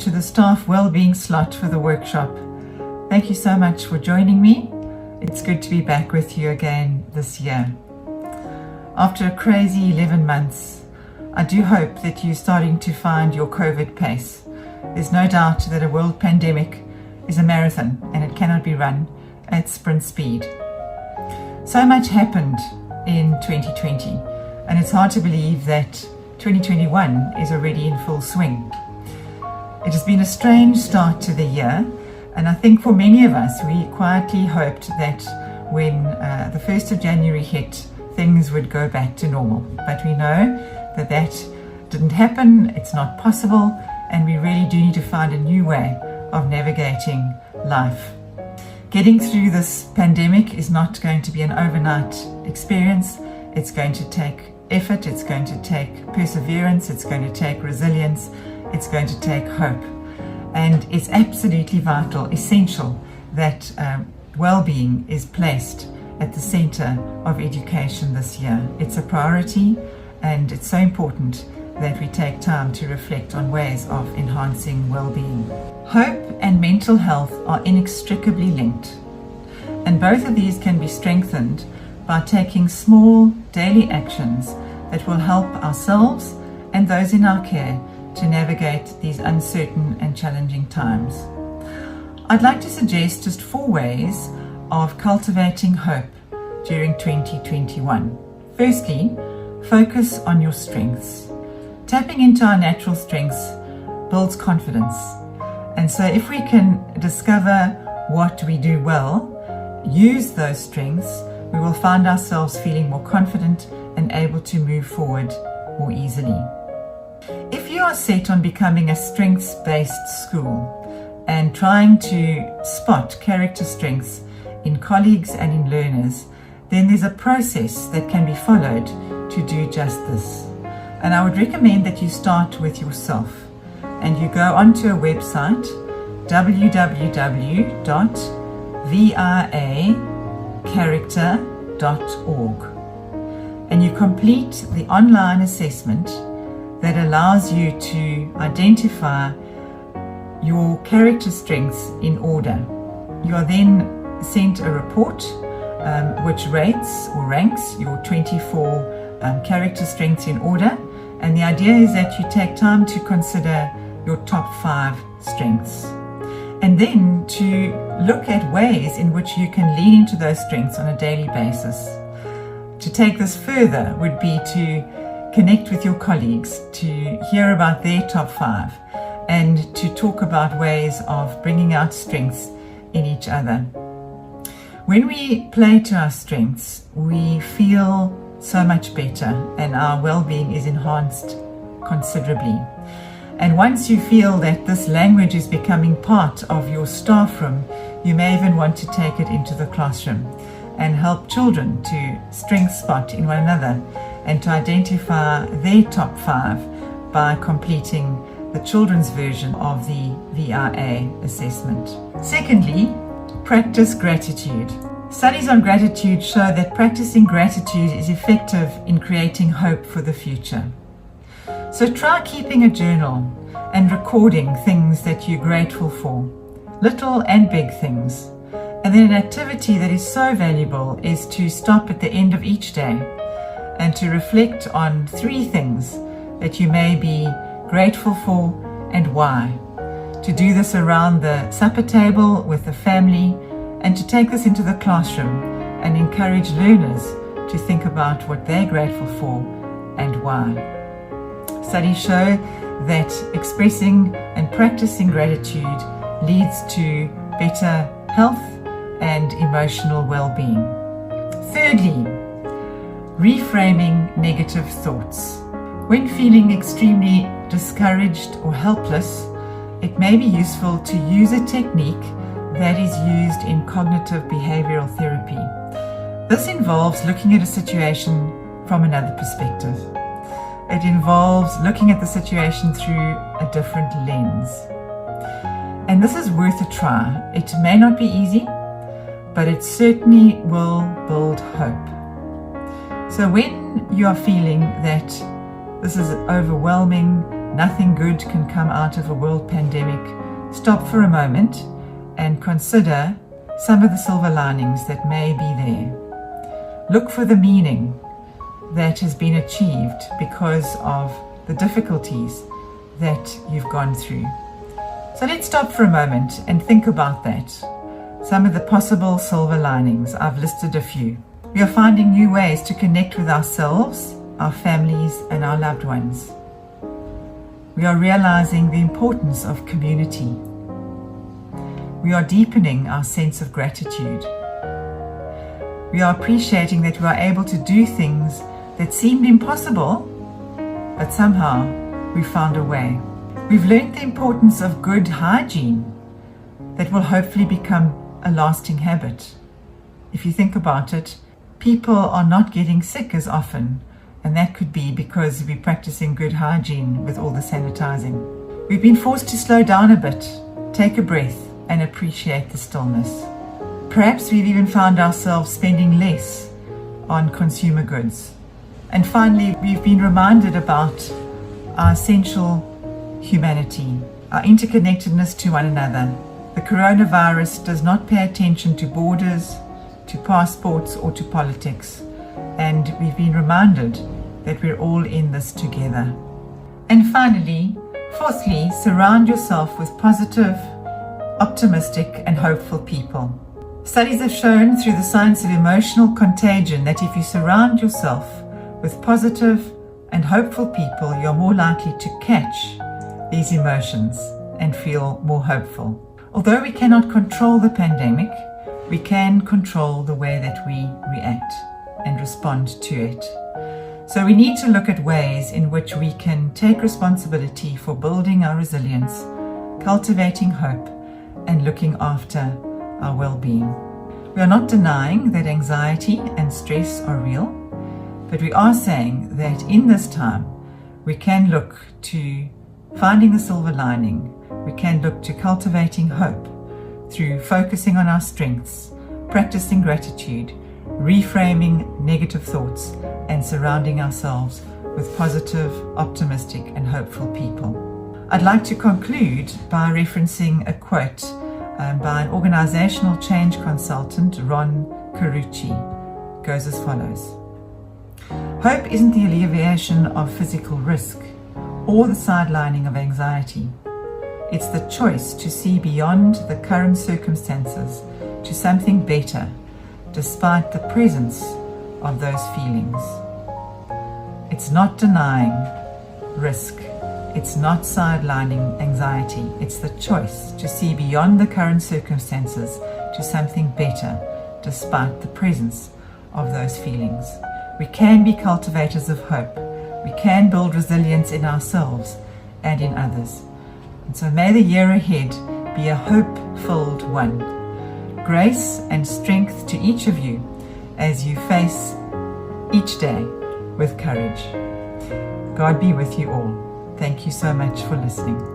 to the staff wellbeing slot for the workshop. Thank you so much for joining me. It's good to be back with you again this year. After a crazy 11 months, I do hope that you're starting to find your COVID pace. There's no doubt that a world pandemic is a marathon and it cannot be run at sprint speed. So much happened in 2020, and it's hard to believe that 2021 is already in full swing. It has been a strange start to the year, and I think for many of us, we quietly hoped that when the 1st of January hit, things would go back to normal. But we know that that didn't happen, it's not possible, and we really do need to find a new way of navigating life. Getting through this pandemic is not going to be an overnight experience. It's going to take effort, it's going to take perseverance, it's going to take resilience, it's going to take hope. And it's absolutely vital, essential, that well-being is placed at the center of education this year. It's a priority, and it's so important that we take time to reflect on ways of enhancing well-being. Hope and mental health are inextricably linked, and both of these can be strengthened by taking small daily actions that will help ourselves and those in our care to navigate these uncertain and challenging times. I'd like to suggest just 4 ways of cultivating hope during 2021. Firstly, focus on your strengths. Tapping into our natural strengths builds confidence. And so if we can discover what we do well, use those strengths, we will find ourselves feeling more confident and able to move forward more easily. If you are set on becoming a strengths-based school and trying to spot character strengths in colleagues and in learners, then there's a process that can be followed to do just this. And I would recommend that you start with yourself and you go onto a website, www.viracharacter.org, and you complete the online assessment that allows you to identify your character strengths in order. You are then sent a report which rates or ranks your 24 character strengths in order, and the idea is that you take time to consider your top 5 strengths, and then to look at ways in which you can lean into those strengths on a daily basis. To take this further would be to connect with your colleagues, to hear about their top 5, and to talk about ways of bringing out strengths in each other. When we play to our strengths, we feel so much better and our well-being is enhanced considerably. And once you feel that this language is becoming part of your staff room, you may even want to take it into the classroom and help children to strength spot in one another and to identify their top 5 by completing the children's version of the VRA assessment. Secondly, practice gratitude. Studies on gratitude show that practicing gratitude is effective in creating hope for the future. So try keeping a journal and recording things that you're grateful for, little and big things. And then an activity that is so valuable is to stop at the end of each day and to reflect on 3 things that you may be grateful for and why. To do this around the supper table with the family, and to take this into the classroom and encourage learners to think about what they're grateful for and why. Studies show that expressing and practicing gratitude leads to better health and emotional well-being. Thirdly, reframing negative thoughts. When feeling extremely discouraged or helpless, it may be useful to use a technique that is used in cognitive behavioral therapy. This involves looking at a situation from another perspective. It involves looking at the situation through a different lens. And this is worth a try. It may not be easy, but it certainly will build hope. So when you are feeling that this is overwhelming, nothing good can come out of a world pandemic, stop for a moment and consider some of the silver linings that may be there. Look for the meaning that has been achieved because of the difficulties that you've gone through. So let's stop for a moment and think about that. Some of the possible silver linings, I've listed a few. We are finding new ways to connect with ourselves, our families, and our loved ones. We are realizing the importance of community. We are deepening our sense of gratitude. We are appreciating that we are able to do things that seemed impossible, but somehow we found a way. We've learned the importance of good hygiene that will hopefully become a lasting habit. If you think about it, people are not getting sick as often, and that could be because we're practicing good hygiene with all the sanitizing. We've been forced to slow down a bit, take a breath, and appreciate the stillness. Perhaps we've even found ourselves spending less on consumer goods. And finally, we've been reminded about our essential humanity, our interconnectedness to one another. The coronavirus does not pay attention to borders, to passports, or to politics. And we've been reminded that we're all in this together. And finally, fourthly, surround yourself with positive, optimistic, and hopeful people. Studies have shown through the science of emotional contagion that if you surround yourself with positive and hopeful people, you're more likely to catch these emotions and feel more hopeful. Although we cannot control the pandemic, we can control the way that we react and respond to it. So we need to look at ways in which we can take responsibility for building our resilience, cultivating hope, and looking after our well-being. We are not denying that anxiety and stress are real, but we are saying that in this time we can look to finding the silver lining. We can look to cultivating hope through focusing on our strengths, practicing gratitude, reframing negative thoughts, and surrounding ourselves with positive, optimistic, and hopeful people. I'd like to conclude by referencing a quote by an organizational change consultant, Ron Carucci. It goes as follows. Hope isn't the alleviation of physical risk or the sidelining of anxiety. It's the choice to see beyond the current circumstances to something better, despite the presence of those feelings. It's not denying risk. It's not sidelining anxiety. It's the choice to see beyond the current circumstances to something better, despite the presence of those feelings. We can be cultivators of hope. We can build resilience in ourselves and in others. And so may the year ahead be a hope-filled one. Grace and strength to each of you as you face each day with courage. God be with you all. Thank you so much for listening.